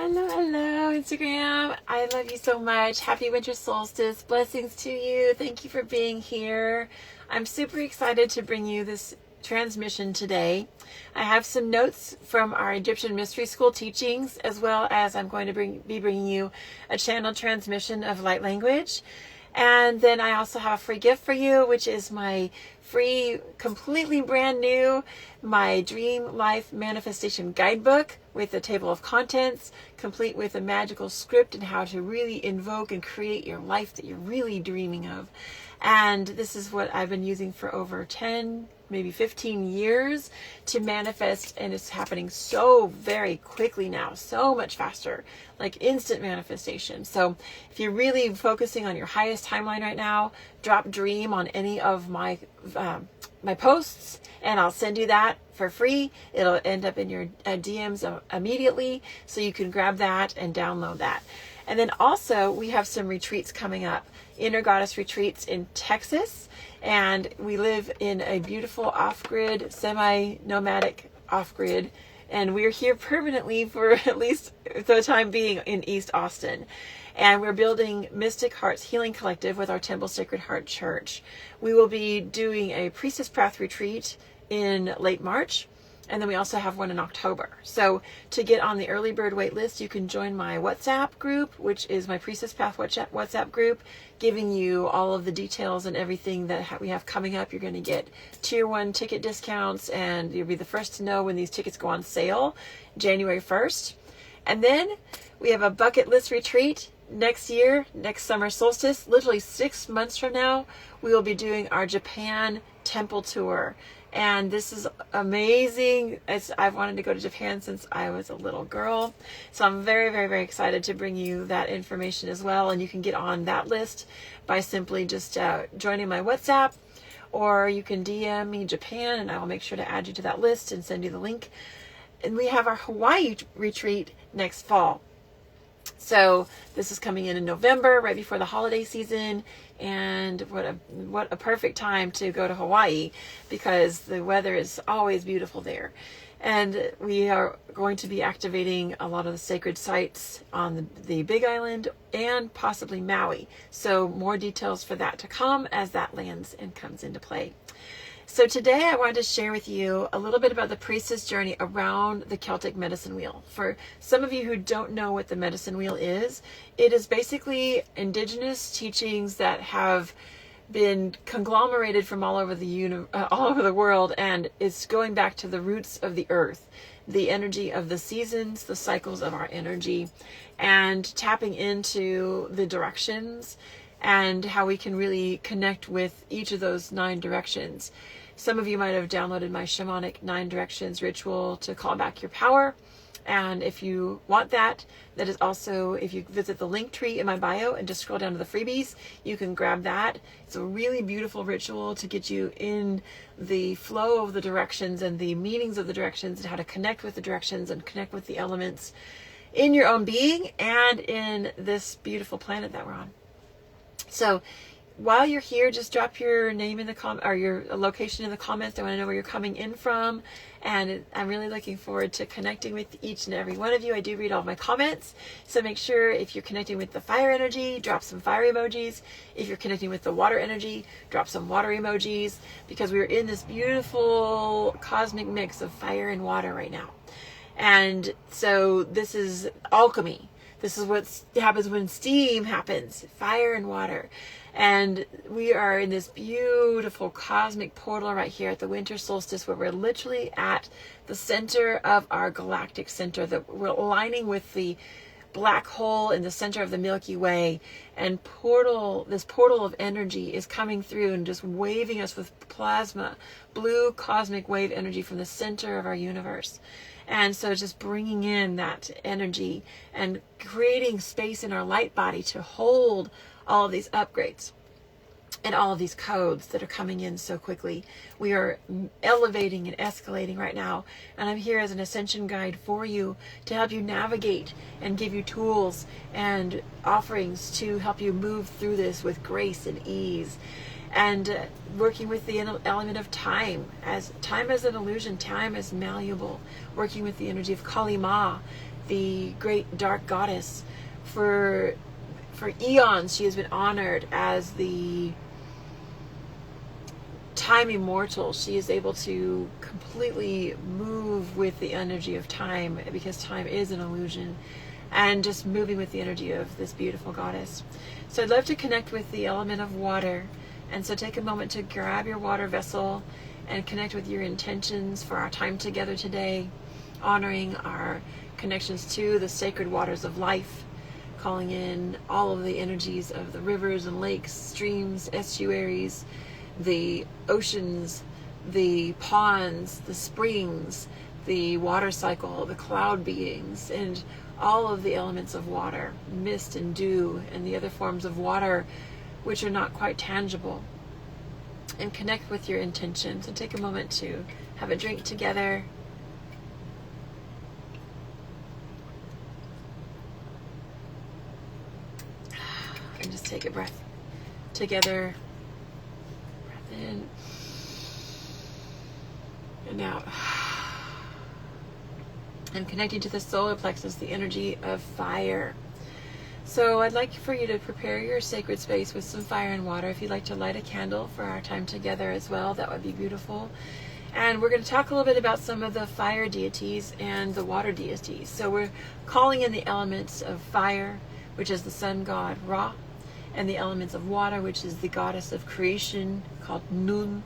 Hello, hello, Instagram. I love you so much. Happy winter solstice. Blessings to you. Thank you for being here. I'm super excited to bring you this transmission today. I have some notes from our Egyptian Mystery School teachings, as well as I'm going to be bringing you a channel transmission of light language. And then I also have a free gift for you, which is my free, completely brand new, my Dream Life Manifestation Guidebook with a table of contents, complete with a magical script and how to really invoke and create your life that you're really dreaming of. And this is what I've been using for over 10, maybe 15 years to manifest, and it's happening so very quickly now, so much faster, like instant manifestation. So if you're really focusing on your highest timeline right now, drop dream on any of my my posts and I'll send you that for free. It'll end up in your DMs immediately, so you can grab that and download that. And then also we have some retreats coming up, Inner Goddess retreats in Texas. And we live in a beautiful off-grid, semi-nomadic off-grid. And we're here permanently for at least the time being in East Austin. And we're building Mystic Hearts Healing Collective with our Temple Sacred Heart Church. We will be doing a Priestess Path retreat in late March. And then we also have one in October. So to get on the early bird wait list, you can join my WhatsApp group, which is my Priestess Path WhatsApp group, giving you all of the details and everything that we have coming up. You're going to get tier 1 ticket discounts, and you'll be the first to know when these tickets go on sale, January 1st. And then we have a bucket list retreat next year, next summer solstice, literally 6 months from now. We will be doing our Japan temple tour. And this is amazing. I've wanted to go to Japan since I was a little girl. So I'm very, very, very excited to bring you that information as well. And you can get on that list by simply just joining my WhatsApp, or you can DM me Japan and I will make sure to add you to that list and send you the link. And we have our Hawaii retreat next fall. So this is coming in November, right before the holiday season, and what a perfect time to go to Hawaii, because the weather is always beautiful there. And we are going to be activating a lot of the sacred sites on the Big Island and possibly Maui. So more details for that to come as that lands and comes into play. So today I wanted to share with you a little bit about the Priestess Journey around the Celtic Medicine Wheel. For some of you who don't know what the Medicine Wheel is, it is basically indigenous teachings that have been conglomerated from all over the world, and it's going back to the roots of the earth, the energy of the seasons, the cycles of our energy, and tapping into the directions and how we can really connect with each of those 9 directions. Some of you might have downloaded my Shamanic 9 Directions Ritual to call back your power. And if you want that, that is also, if you visit the link tree in my bio and just scroll down to the freebies, you can grab that. It's a really beautiful ritual to get you in the flow of the directions and the meanings of the directions and how to connect with the directions and connect with the elements in your own being and in this beautiful planet that we're on. So while you're here, just drop your name in the or your location in the comments. I want to know where you're coming in from. And I'm really looking forward to connecting with each and every one of you. I do read all of my comments. So make sure if you're connecting with the fire energy, drop some fire emojis. If you're connecting with the water energy, drop some water emojis, because we're in this beautiful cosmic mix of fire and water right now. And so this is alchemy. This is what happens when steam happens, fire and water. And we are in this beautiful cosmic portal right here at the winter solstice, where we're literally at the center of our galactic center, that we're aligning with the black hole in the center of the Milky Way. And this portal of energy is coming through and just waving us with plasma, blue cosmic wave energy from the center of our universe. And so just bringing in that energy and creating space in our light body to hold all of these upgrades and all of these codes that are coming in so quickly. We are elevating and escalating right now. And I'm here as an ascension guide for you to help you navigate and give you tools and offerings to help you move through this with grace and ease. And working with the element of time as an illusion, time is malleable. Working with the energy of Kali Ma the great dark goddess. For eons, she has been honored as the time immortal. She is able to completely move with the energy of time, because time is an illusion, and just moving with the energy of this beautiful goddess. So I'd love to connect with the element of water. And so take a moment to grab your water vessel and connect with your intentions for our time together today, honoring our connections to the sacred waters of life, calling in all of the energies of the rivers and lakes, streams, estuaries, the oceans, the ponds, the springs, the water cycle, the cloud beings, and all of the elements of water, mist and dew, and the other forms of water which are not quite tangible. And connect with your intentions, and take a moment to have a drink together. And just take a breath together. Breath in and out. And connecting to the solar plexus, the energy of fire. So I'd like for you to prepare your sacred space with some fire and water. If you'd like to light a candle for our time together as well, that would be beautiful. And we're going to talk a little bit about some of the fire deities and the water deities. So we're calling in the elements of fire, which is the sun god Ra, and the elements of water, which is the goddess of creation called Nun,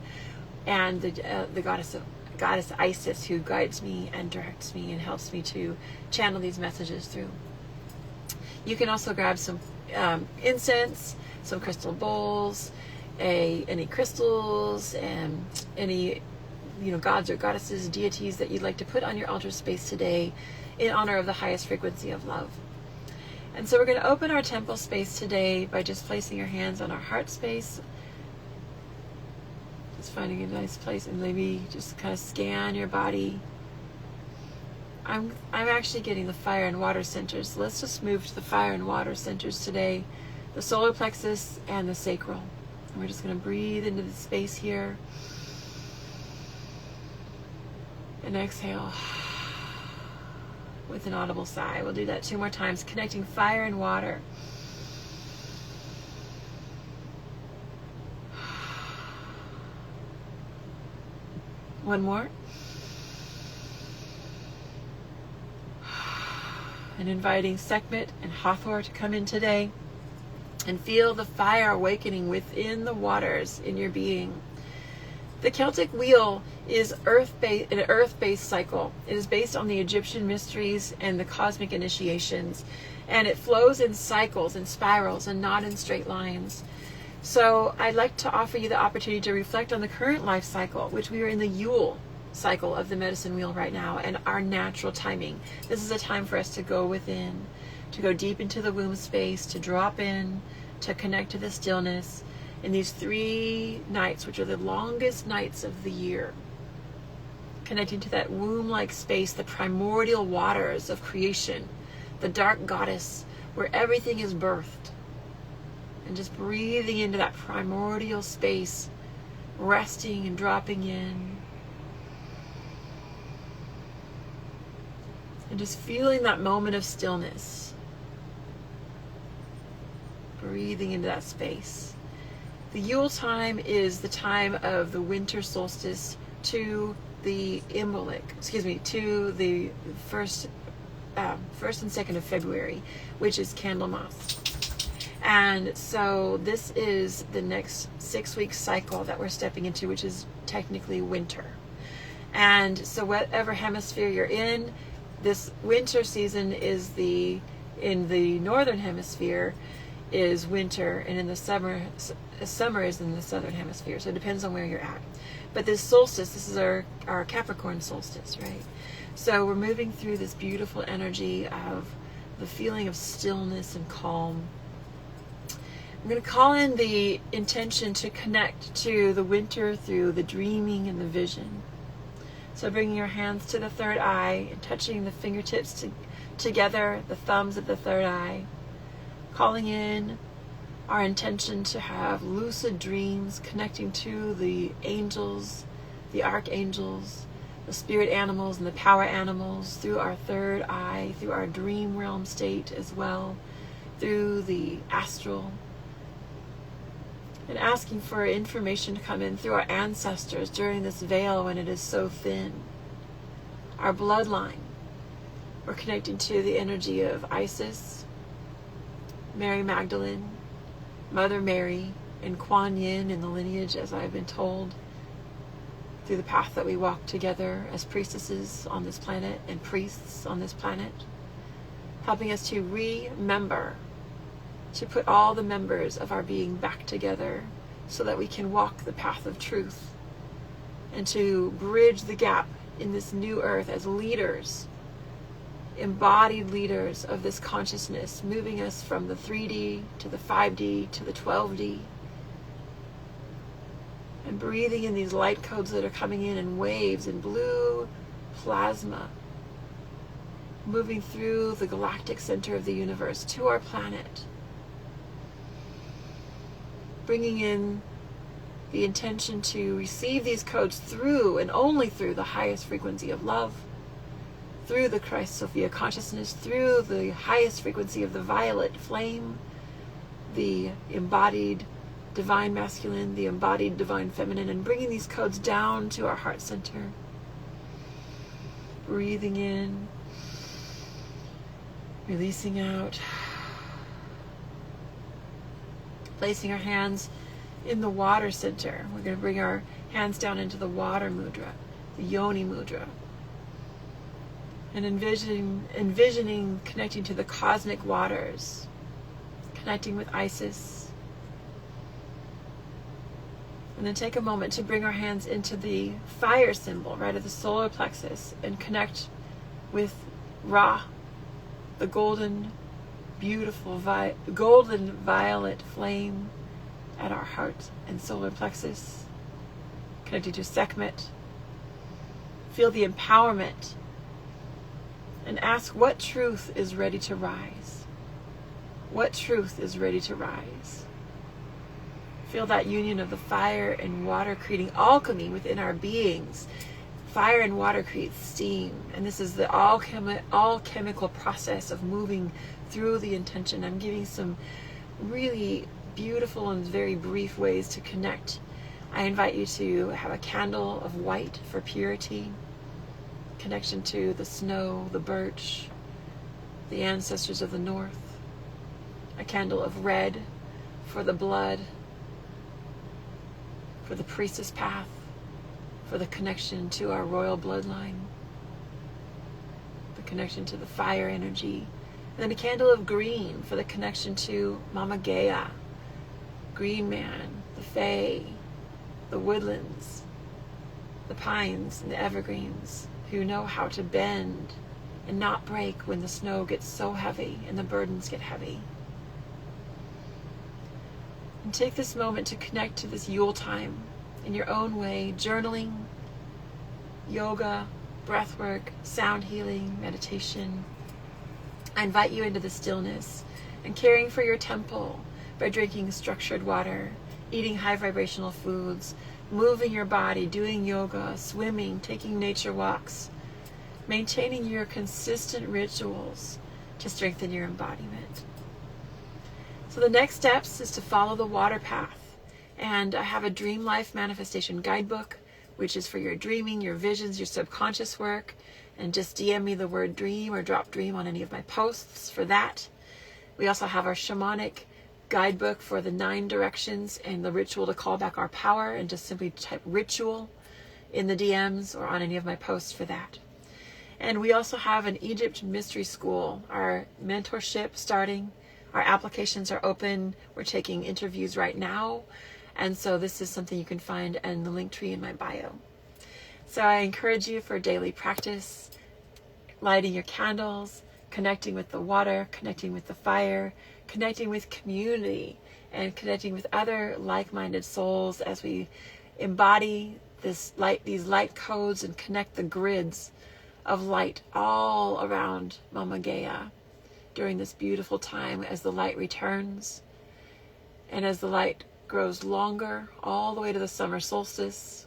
and the goddess Isis, who guides me and directs me and helps me to channel these messages through. You can also grab some incense, some crystal bowls, any crystals, and any gods or goddesses, deities that you'd like to put on your altar space today in honor of the highest frequency of love. And so we're going to open our temple space today by just placing your hands on our heart space. Just finding a nice place, and maybe just kind of scan your body. I'm actually getting the fire and water centers. So let's just move to the fire and water centers today, the solar plexus and the sacral. And we're just going to breathe into the space here. And exhale with an audible sigh. We'll do that 2 more times, connecting fire and water. One more. And inviting Sekhmet and Hathor to come in today and feel the fire awakening within the waters in your being. The Celtic wheel is an earth-based cycle. It is based on the Egyptian mysteries and the cosmic initiations, and it flows in cycles and spirals and not in straight lines. So I'd like to offer you the opportunity to reflect on the current life cycle, which we are in the Yule cycle of the medicine wheel right now, and our natural timing. This is a time for us to go within, to go deep into the womb space, to drop in, to connect to the stillness in these 3 nights, which are the longest nights of the year. Connecting to that womb-like space, the primordial waters of creation, the dark goddess, where everything is birthed. And just breathing into that primordial space, resting and dropping in. And just feeling that moment of stillness. Breathing into that space. The Yule time is the time of the winter solstice to the to the first and 2nd of February, which is Candlemas. And so this is the next 6-week cycle that we're stepping into, which is technically winter. And so whatever hemisphere you're in, this winter season is in the northern hemisphere is winter, and in the summer is in the southern hemisphere. So it depends on where you're at. But this solstice, this is our Capricorn solstice, right? So we're moving through this beautiful energy of the feeling of stillness and calm. I'm going to call in the intention to connect to the winter through the dreaming and the vision. So bringing your hands to the third eye and touching the fingertips together, the thumbs of the third eye. Calling in our intention to have lucid dreams, connecting to the angels, the archangels, the spirit animals and the power animals, through our third eye, through our dream realm state as well, through the astral, and asking for information to come in through our ancestors during this veil when it is so thin. Our bloodline, we're connecting to the energy of Isis, Mary Magdalene, Mother Mary, and Kuan Yin in the lineage, as I've been told, through the path that we walk together as priestesses on this planet and priests on this planet, helping us to remember, to put all the members of our being back together so that we can walk the path of truth and to bridge the gap in this new earth as leaders, embodied leaders of this consciousness, moving us from the 3D to the 5D to the 12D, and breathing in these light codes that are coming in waves in blue plasma, moving through the galactic center of the universe to our planet, bringing in the intention to receive these codes through and only through the highest frequency of love, through the Christ Sophia consciousness, through the highest frequency of the violet flame, the embodied divine masculine, the embodied divine feminine, and bringing these codes down to our heart center. Breathing in, releasing out, placing our hands in the water center. We're going to bring our hands down into the water mudra, the yoni mudra, and envisioning connecting to the cosmic waters, connecting with Isis. And then take a moment to bring our hands into the fire symbol, right at the solar plexus, and connect with Ra, the golden, beautiful, golden violet flame at our heart and solar plexus, connected to Sekhmet. Feel the empowerment and ask what truth is ready to rise. What truth is ready to rise? Feel that union of the fire and water creating alchemy within our beings. Fire and water creates steam, and this is the alchemical process of moving through the intention. I'm giving some really beautiful and very brief ways to connect. I invite you to have a candle of white for purity, connection to the snow, the birch, the ancestors of the north, a candle of red for the blood, for the priestess path, for the connection to our royal bloodline, the connection to the fire energy, and then a candle of green for the connection to Mama Gaia, Green Man, the Fae, the woodlands, the pines and the evergreens, who know how to bend and not break when the snow gets so heavy and the burdens get heavy. And take this moment to connect to this Yule time in your own way, journaling, yoga, breathwork, sound healing, meditation. I invite you into the stillness and caring for your temple by drinking structured water, eating high vibrational foods, moving your body, doing yoga, swimming, taking nature walks, maintaining your consistent rituals to strengthen your embodiment. So the next steps is to follow the water path. And I have a dream life manifestation guidebook, which is for your dreaming, your visions, your subconscious work. And just DM me the word dream or drop dream on any of my posts for that. We also have our shamanic guidebook for the 9 directions and the ritual to call back our power, and just simply type ritual in the DMs or on any of my posts for that. And we also have an Egypt Mystery School, our mentorship starting. Our applications are open. We're taking interviews right now. And so this is something you can find in the link tree in my bio. So I encourage you for daily practice, lighting your candles, connecting with the water, connecting with the fire, connecting with community, and connecting with other like-minded souls as we embody these light codes and connect the grids of light all around Mama Gaia during this beautiful time as the light returns and as the light grows longer all the way to the summer solstice.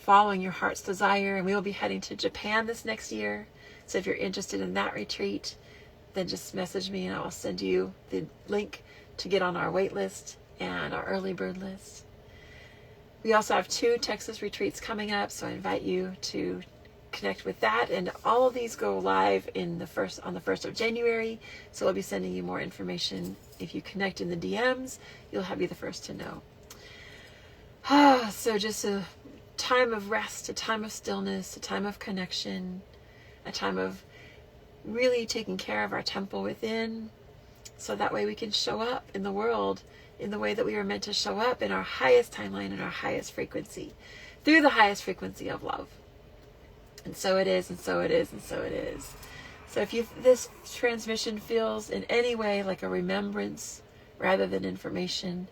following your heart's desire. And we will be heading to Japan this next year. So if you're interested in that retreat, then just message me and I will send you the link to get on our wait list and our early bird list. We also have 2 Texas retreats coming up, so I invite you to connect with that. And all of these go live on the 1st of January, so I'll be sending you more information. If you connect in the DMs, you'll be the first to know. So just a time of rest, a time of stillness, a time of connection, a time of really taking care of our temple within, so that way we can show up in the world in the way that we were meant to show up, in our highest timeline and our highest frequency, through the highest frequency of love. And so it is, and so it is, and so it is. So if this transmission feels in any way like a remembrance rather than information,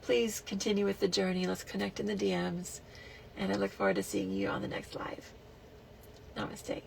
please continue with the journey. Let's connect in the DMs. And I look forward to seeing you on the next live. Namaste.